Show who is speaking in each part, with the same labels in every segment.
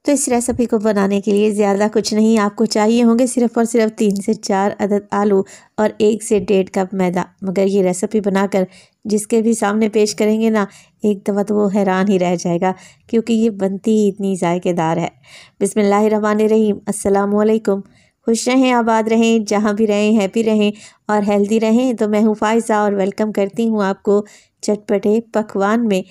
Speaker 1: तो इस रेसिपी को बनाने के लिए ज़्यादा कुछ नहीं, आपको चाहिए होंगे सिर्फ़ और सिर्फ 3 से 4 अदद आलू और 1 से 1.5 कप मैदा। मगर ये रेसिपी बनाकर जिसके भी सामने पेश करेंगे ना, एक दफ़ा तो वो हैरान ही रह जाएगा, क्योंकि ये बनती ही इतनी ज़ायकेदार है। बिस्मिल्लाहिर्रहमानिर्रहीम, अस्सलामुअलैकुम। खुश रहें, आबाद रहें, जहाँ भी रहें हैप्पी रहें और हेल्दी रहें। तो मैं हूँ फ़ाइज़ा और वेलकम करती हूँ आपको चटपटे पकवान में।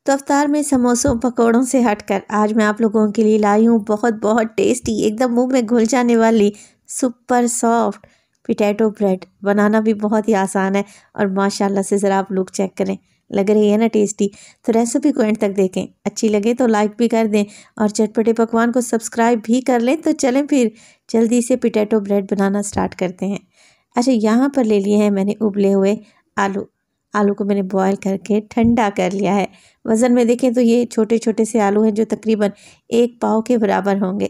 Speaker 1: तो अफ्तार में समोसों पकौड़ों से हटकर आज मैं आप लोगों के लिए लाई हूँ बहुत बहुत टेस्टी, एकदम मुंह में घुल जाने वाली सुपर सॉफ्ट पोटैटो ब्रेड। बनाना भी बहुत ही आसान है और माशाल्लाह से ज़रा आप लोग चेक करें, लग रही है ना टेस्टी। तो रेसिपी को एंड तक देखें, अच्छी लगे तो लाइक भी कर दें और चटपटे पकवान को सब्सक्राइब भी कर लें। तो चलें फिर जल्दी से पोटैटो ब्रेड बनाना स्टार्ट करते हैं। अच्छा, यहाँ पर ले लिए हैं मैंने उबले हुए आलू। आलू को मैंने बॉयल करके ठंडा कर लिया है। वज़न में देखें तो ये छोटे छोटे से आलू हैं जो तकरीबन 1 पाव के बराबर होंगे।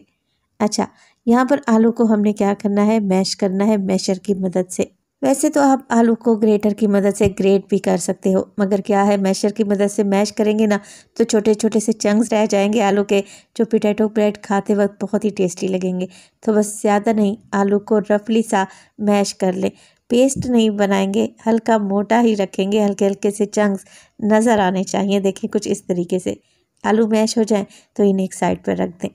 Speaker 1: अच्छा, यहाँ पर आलू को हमने क्या करना है, मैश करना है मैशर की मदद से। वैसे तो आप आलू को ग्रेटर की मदद से ग्रेट भी कर सकते हो, मगर क्या है मैशर की मदद से मैश करेंगे ना तो छोटे छोटे से चंक्स रह जाएंगे आलू के, जो पोटैटो ब्रेड खाते वक्त बहुत ही टेस्टी लगेंगे। तो बस ज़्यादा नहीं, आलू को रफली सा मैश कर ले, पेस्ट नहीं बनाएंगे, हल्का मोटा ही रखेंगे, हल्के हल्के से चंक्स नज़र आने चाहिए। देखिए कुछ इस तरीके से आलू मैश हो जाएं तो इन्हें एक साइड पर रख दें।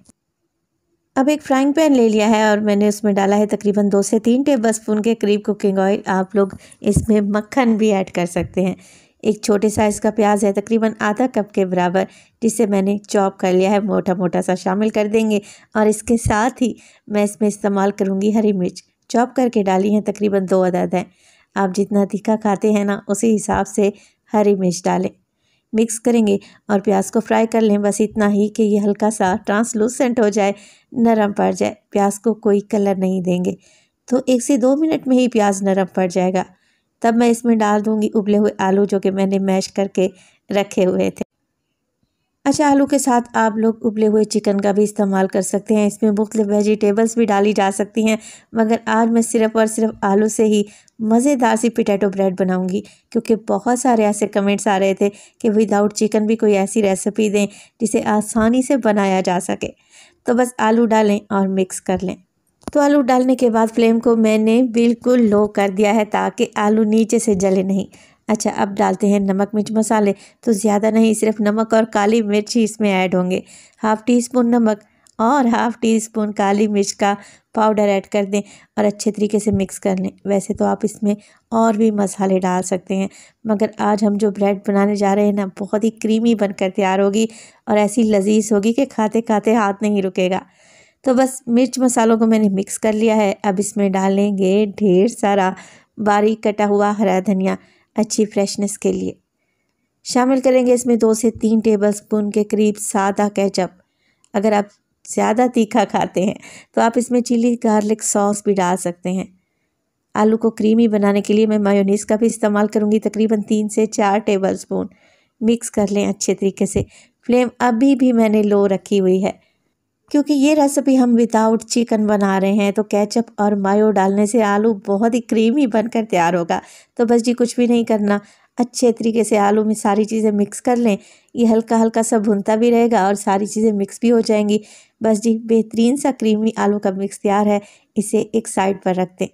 Speaker 1: अब एक फ्राइंग पैन ले लिया है और मैंने उसमें डाला है तकरीबन 2 से 3 टेबलस्पून के करीब कुकिंग ऑयल। आप लोग इसमें मक्खन भी ऐड कर सकते हैं। एक छोटे साइज़ का प्याज है तकरीबन आधा कप के बराबर, जिसे मैंने चॉप कर लिया है, मोटा मोटा सा शामिल कर देंगे। और इसके साथ ही मैं इसमें इस्तेमाल करूँगी हरी मिर्च, चॉप करके डाली हैं, तकरीबन 2 अदद हैं। आप जितना तीखा खाते हैं ना उसी हिसाब से हरी मिर्च डालें। मिक्स करेंगे और प्याज को फ्राई कर लें, बस इतना ही कि ये हल्का सा ट्रांसलूसेंट हो जाए, नरम पड़ जाए। प्याज को कोई कलर नहीं देंगे, तो 1 से 2 मिनट में ही प्याज नरम पड़ जाएगा। तब मैं इसमें डाल दूँगी उबले हुए आलू जो कि मैंने मैश करके रखे हुए थे। अच्छा, आलू के साथ आप लोग उबले हुए चिकन का भी इस्तेमाल कर सकते हैं, इसमें मुख्तलिफ वेजिटेबल्स भी डाली जा सकती हैं, मगर आज मैं सिर्फ़ और सिर्फ आलू से ही मज़ेदार सी पोटैटो ब्रेड बनाऊंगी, क्योंकि बहुत सारे ऐसे कमेंट्स आ रहे थे कि विदाउट चिकन भी कोई ऐसी रेसिपी दें जिसे आसानी से बनाया जा सके। तो बस आलू डालें और मिक्स कर लें। तो आलू डालने के बाद फ्लेम को मैंने बिल्कुल लो कर दिया है ताकि आलू नीचे से जले नहीं। अच्छा, अब डालते हैं नमक मिर्च मसाले। तो ज़्यादा नहीं, सिर्फ नमक और काली मिर्च ही इसमें ऐड होंगे। हाफ़ टी स्पून नमक और हाफ़ टी स्पून काली मिर्च का पाउडर ऐड कर दें और अच्छे तरीके से मिक्स कर लें। वैसे तो आप इसमें और भी मसाले डाल सकते हैं, मगर आज हम जो ब्रेड बनाने जा रहे हैं ना, बहुत ही क्रीमी बनकर तैयार होगी और ऐसी लजीज होगी कि खाते खाते हाथ नहीं रुकेगा। तो बस मिर्च मसालों को मैंने मिक्स कर लिया है। अब इसमें डालेंगे ढेर सारा बारीक कटा हुआ हरा धनिया, अच्छी फ्रेशनेस के लिए। शामिल करेंगे इसमें 2 से 3 टेबलस्पून के करीब सादा केचप। अगर आप ज़्यादा तीखा खाते हैं तो आप इसमें चिली गार्लिक सॉस भी डाल सकते हैं। आलू को क्रीमी बनाने के लिए मैं मायोनीज़ का भी इस्तेमाल करूँगी, तकरीबन 3 से 4 टेबलस्पून। मिक्स कर लें अच्छे तरीके से। फ्लेम अभी भी मैंने लो रखी हुई है, क्योंकि ये रेसिपी हम विदाउट चिकन बना रहे हैं, तो केचप और मायो डालने से आलू बहुत ही क्रीमी बनकर तैयार होगा। तो बस जी कुछ भी नहीं करना, अच्छे तरीके से आलू में सारी चीज़ें मिक्स कर लें। ये हल्का हल्का सा भुनता भी रहेगा और सारी चीज़ें मिक्स भी हो जाएंगी। बस जी बेहतरीन सा क्रीमी आलू का मिक्स तैयार है, इसे एक साइड पर रख दें।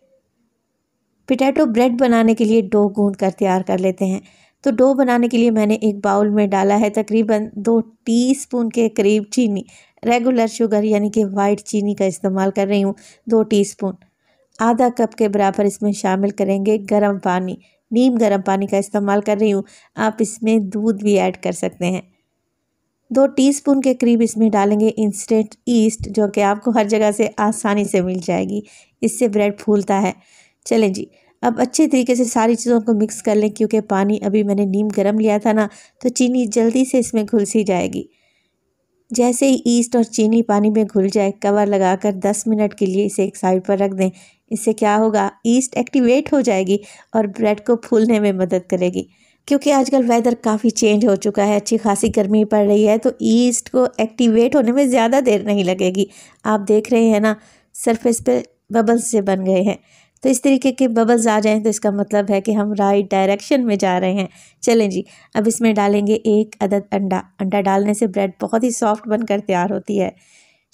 Speaker 1: पोटैटो ब्रेड बनाने के लिए डो गूंद कर तैयार कर लेते हैं। तो डो बनाने के लिए मैंने एक बाउल में डाला है तकरीबन 2 टीस्पून के करीब चीनी, रेगुलर शुगर यानी कि वाइट चीनी का इस्तेमाल कर रही हूँ, 2 टीस्पून। आधा कप के बराबर इसमें शामिल करेंगे गर्म पानी, नीम गर्म पानी का इस्तेमाल कर रही हूँ। आप इसमें दूध भी ऐड कर सकते हैं। 2 टीस्पून के करीब इसमें डालेंगे इंस्टेंट ईस्ट, जो कि आपको हर जगह से आसानी से मिल जाएगी, इससे ब्रेड फूलता है। चलें जी, अब अच्छे तरीके से सारी चीज़ों को मिक्स कर लें, क्योंकि पानी अभी मैंने नीम गर्म लिया था ना, तो चीनी जल्दी से इसमें घुल सी जाएगी। जैसे ही ईस्ट और चीनी पानी में घुल जाए, कवर लगाकर 10 मिनट के लिए इसे एक साइड पर रख दें। इससे क्या होगा, ईस्ट एक्टिवेट हो जाएगी और ब्रेड को फूलने में मदद करेगी। क्योंकि आजकल वेदर काफ़ी चेंज हो चुका है, अच्छी खासी गर्मी पड़ रही है, तो ईस्ट को एक्टिवेट होने में ज़्यादा देर नहीं लगेगी। आप देख रहे हैं ना, सरफेस पे बबल्स से बन गए हैं। तो इस तरीके के बबल्स आ जाएं तो इसका मतलब है कि हम राइट डायरेक्शन में जा रहे हैं। चलें जी, अब इसमें डालेंगे 1 अदद अंडा। अंडा डालने से ब्रेड बहुत ही सॉफ्ट बनकर तैयार होती है।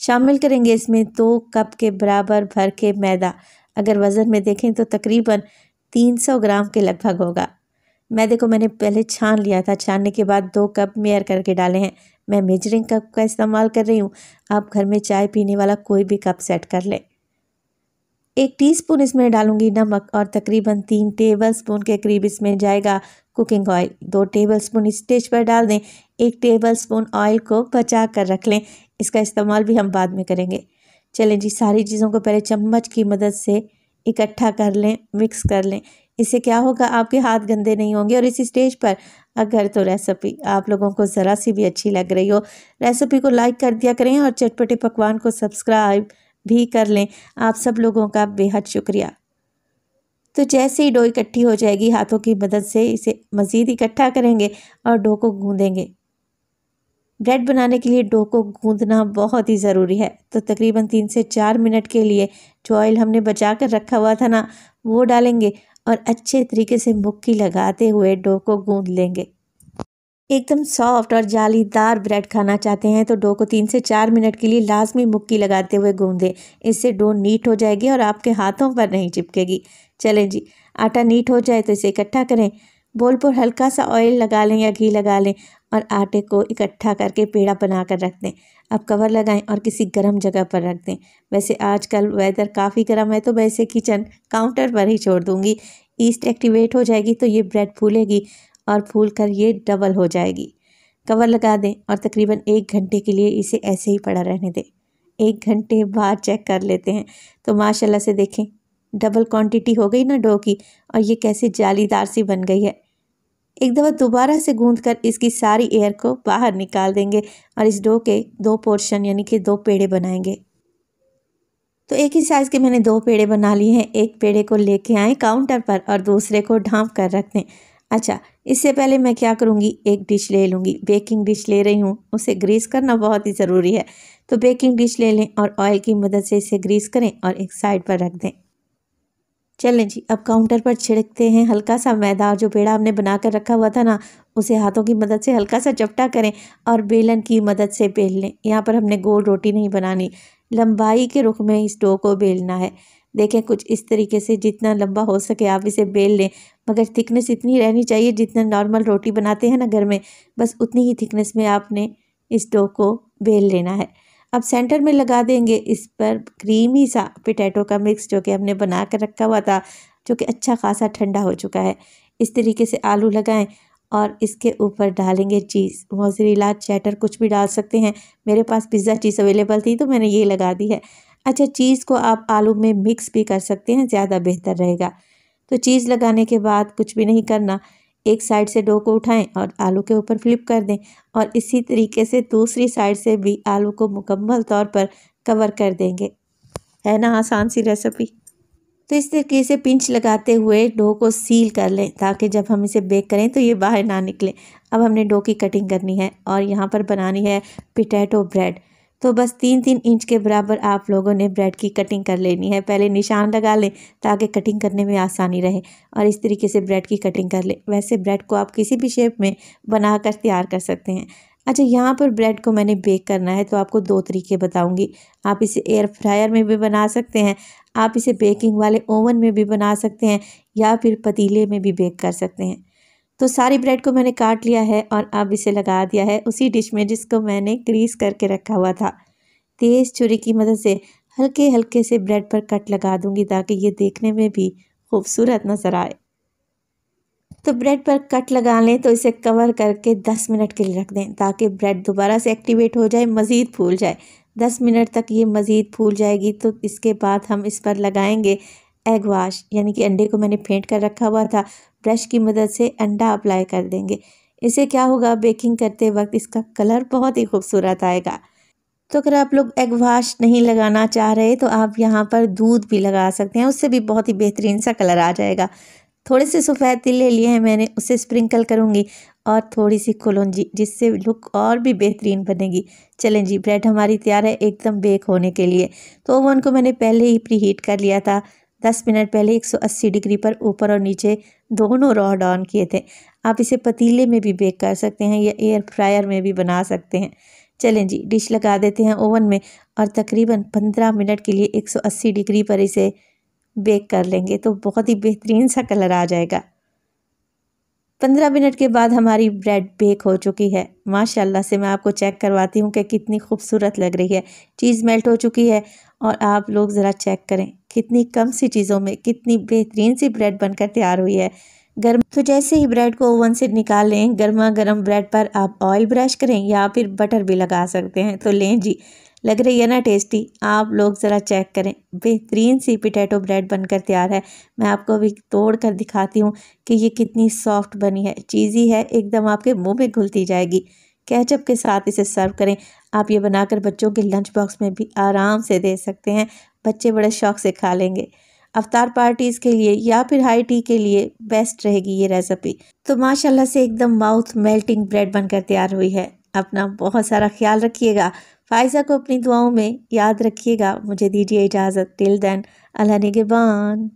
Speaker 1: शामिल करेंगे इसमें 2 कप के बराबर भर के मैदा। अगर वज़न में देखें तो तकरीबन 300 ग्राम के लगभग होगा। मैदे को मैंने पहले छान लिया था। छानने के बाद 2 कप मेयर करके डाले हैं। मैं मेजरिंग कप का इस्तेमाल कर रही हूँ। आप घर में चाय पीने वाला कोई भी कप सेट कर लें। 1 टीस्पून इसमें डालूंगी नमक और तकरीबन 3 टेबलस्पून के करीब इसमें जाएगा कुकिंग ऑयल। 2 टेबलस्पून इस स्टेज पर डाल दें। 1 टेबलस्पून ऑयल को बचा कर रख लें, इसका इस्तेमाल भी हम बाद में करेंगे। चलें जी, सारी चीज़ों को पहले चम्मच की मदद से इकट्ठा कर लें, मिक्स कर लें। इससे क्या होगा, आपके हाथ गंदे नहीं होंगे। और इस स्टेज पर अगर तो रेसिपी आप लोगों को ज़रा सी भी अच्छी लग रही हो, रेसिपी को लाइक कर दिया करें और चटपटे पकवान को सब्सक्राइब भी कर लें। आप सब लोगों का बेहद शुक्रिया। तो जैसे ही डो इकट्ठी हो जाएगी, हाथों की मदद से इसे मज़ीद इकट्ठा करेंगे और डो को गूंदेंगे। ब्रेड बनाने के लिए डो को गूंदना बहुत ही ज़रूरी है। तो तकरीबन 3 से 4 मिनट के लिए जो ऑयल हमने बचा कर रखा हुआ था ना, वो डालेंगे और अच्छे तरीके से मुक्की लगाते हुए डो को गूंद लेंगे। एकदम सॉफ्ट और जालीदार ब्रेड खाना चाहते हैं तो डो को 3 से 4 मिनट के लिए लाजमी मुक्की लगाते हुए गूंदें। इससे डो नीट हो जाएगी और आपके हाथों पर नहीं चिपकेगी। चलें जी, आटा नीट हो जाए तो इसे इकट्ठा करें। बोल पर हल्का सा ऑयल लगा लें या घी लगा लें और आटे को इकट्ठा करके पेड़ा बना कर रख दें। अब कवर लगाएं और किसी गर्म जगह पर रख दें। वैसे आजकल वेदर काफ़ी गर्म है तो मैं इसे किचन काउंटर पर ही छोड़ दूँगी। ईस्ट एक्टिवेट हो जाएगी तो ये ब्रेड फूलेगी और फूल कर ये डबल हो जाएगी। कवर लगा दें और तकरीबन 1 घंटे के लिए इसे ऐसे ही पड़ा रहने दें। 1 घंटे बाद चेक कर लेते हैं तो माशाल्लाह से देखें डबल क्वांटिटी हो गई ना डो की, और ये कैसे जालीदार सी बन गई है। एक दफ़ा दोबारा से गूंद कर इसकी सारी एयर को बाहर निकाल देंगे और इस डो के 2 पोर्शन यानी कि 2 पेड़े बनाएंगे। तो एक ही साइज़ के मैंने 2 पेड़े बना लिए हैं। एक पेड़े को लेके आए काउंटर पर और दूसरे को ढाँप कर रख दें। अच्छा, इससे पहले मैं क्या करूँगी, एक डिश ले लूँगी। बेकिंग डिश ले रही हूँ, उसे ग्रीस करना बहुत ही ज़रूरी है। तो बेकिंग डिश ले लें और ऑयल की मदद से इसे ग्रीस करें और एक साइड पर रख दें। चलें जी, अब काउंटर पर छिड़कते हैं हल्का सा मैदा और जो पेड़ा हमने बना कर रखा हुआ था ना, उसे हाथों की मदद से हल्का सा चपटा करें और बेलन की मदद से बेल लें। यहाँ पर हमने गोल रोटी नहीं बनानी, लंबाई के रुख में इस डो को बेलना है। देखें कुछ इस तरीके से, जितना लंबा हो सके आप इसे बेल लें, मगर थिकनेस इतनी रहनी चाहिए जितना नॉर्मल रोटी बनाते हैं ना घर में, बस उतनी ही थिकनेस में आपने इस डो को बेल लेना है। अब सेंटर में लगा देंगे इस पर क्रीमी सा पोटैटो का मिक्स जो कि हमने बना कर रखा हुआ था, जो कि अच्छा खासा ठंडा हो चुका है। इस तरीके से आलू लगाएं और इसके ऊपर डालेंगे चीज़, मोज़रेला, चेडर कुछ भी डाल सकते हैं। मेरे पास पिज़्ज़ा चीज़ अवेलेबल थी तो मैंने ये लगा दी है। अच्छा, चीज़ को आप आलू में मिक्स भी कर सकते हैं, ज़्यादा बेहतर रहेगा। तो चीज़ लगाने के बाद कुछ भी नहीं करना, एक साइड से डो को उठाएं और आलू के ऊपर फ्लिप कर दें और इसी तरीके से दूसरी साइड से भी आलू को मुकम्मल तौर पर कवर कर देंगे। है ना आसान सी रेसिपी। तो इस तरीके से पिंच लगाते हुए डो को सील कर लें ताकि जब हम इसे बेक करें तो ये बाहर ना निकले। अब हमने डो की कटिंग करनी है और यहाँ पर बनानी है पोटैटो ब्रेड। तो बस 3-3 इंच के बराबर आप लोगों ने ब्रेड की कटिंग कर लेनी है। पहले निशान लगा लें ताकि कटिंग करने में आसानी रहे और इस तरीके से ब्रेड की कटिंग कर लें। वैसे ब्रेड को आप किसी भी शेप में बनाकर तैयार कर सकते हैं। अच्छा, यहाँ पर ब्रेड को मैंने बेक करना है तो आपको 2 तरीके बताऊँगी। आप इसे एयर फ्रायर में भी बना सकते हैं, आप इसे बेकिंग वाले ओवन में भी बना सकते हैं या फिर पतीले में भी बेक कर सकते हैं। तो सारी ब्रेड को मैंने काट लिया है और अब इसे लगा दिया है उसी डिश में जिसको मैंने ग्रीस करके रखा हुआ था। तेज़ छुरी की मदद से हल्के हल्के से ब्रेड पर कट लगा दूंगी ताकि ये देखने में भी खूबसूरत नज़र आए। तो ब्रेड पर कट लगा लें तो इसे कवर करके 10 मिनट के लिए रख दें ताकि ब्रेड दोबारा से एक्टिवेट हो जाए, मज़ीद फूल जाए। 10 मिनट तक ये मज़ीद फूल जाएगी तो इसके बाद हम इस पर लगाएंगे एग वाश, यानी कि अंडे को मैंने फेंट कर रखा हुआ था, ब्रश की मदद से अंडा अप्लाई कर देंगे। इससे क्या होगा, बेकिंग करते वक्त इसका कलर बहुत ही खूबसूरत आएगा। तो अगर आप लोग एग वाश नहीं लगाना चाह रहे तो आप यहाँ पर दूध भी लगा सकते हैं, उससे भी बहुत ही बेहतरीन सा कलर आ जाएगा। थोड़े से सफ़ेद तिल ले लिए हैं मैंने, उसे स्प्रिंकल करूँगी और थोड़ी सी कलौंजी, जिससे लुक और भी बेहतरीन बनेगी। चलें जी, ब्रेड हमारी तैयार है एकदम बेक होने के लिए। तो ओवन को मैंने पहले ही प्री हीट कर लिया था। 10 मिनट पहले 180 डिग्री पर ऊपर और नीचे दोनों रॉड ऑन किए थे। आप इसे पतीले में भी बेक कर सकते हैं या एयर फ्रायर में भी बना सकते हैं। चलें जी, डिश लगा देते हैं ओवन में और तकरीबन 15 मिनट के लिए 180 डिग्री पर इसे बेक कर लेंगे तो बहुत ही बेहतरीन सा कलर आ जाएगा। 15 मिनट के बाद हमारी ब्रेड बेक हो चुकी है। माशाल्लाह से मैं आपको चेक करवाती हूँ कि कितनी खूबसूरत लग रही है। चीज़ मेल्ट हो चुकी है और आप लोग ज़रा चेक करें कितनी कम सी चीज़ों में कितनी बेहतरीन सी ब्रेड बनकर तैयार हुई है। गर्म तो जैसे ही ब्रेड को ओवन से निकाल लें, गर्मा गर्म ब्रेड पर आप ऑयल ब्रश करें या फिर बटर भी लगा सकते हैं। तो लें जी, लग रही है ना टेस्टी। आप लोग ज़रा चेक करें, बेहतरीन सी पोटैटो ब्रेड बनकर तैयार है। मैं आपको अभी तोड़ कर दिखाती हूँ कि ये कितनी सॉफ्ट बनी है, चीज़ी है, एकदम आपके मुंह में घुलती जाएगी। केचप के साथ इसे सर्व करें। आप ये बनाकर बच्चों के लंच बॉक्स में भी आराम से दे सकते हैं, बच्चे बड़े शौक से खा लेंगे। अफ्तार पार्टीज़ के लिए या फिर हाई टी के लिए बेस्ट रहेगी ये रेसिपी। तो माशाल्लाह से एकदम माउथ मेल्टिंग ब्रेड बनकर तैयार हुई है। अपना बहुत सारा ख्याल रखिएगा। फ़ाइज़ा को अपनी दुआओं में याद रखिएगा। मुझे दीजिए इजाज़त। टिल देन, अल्लाह निगहबान।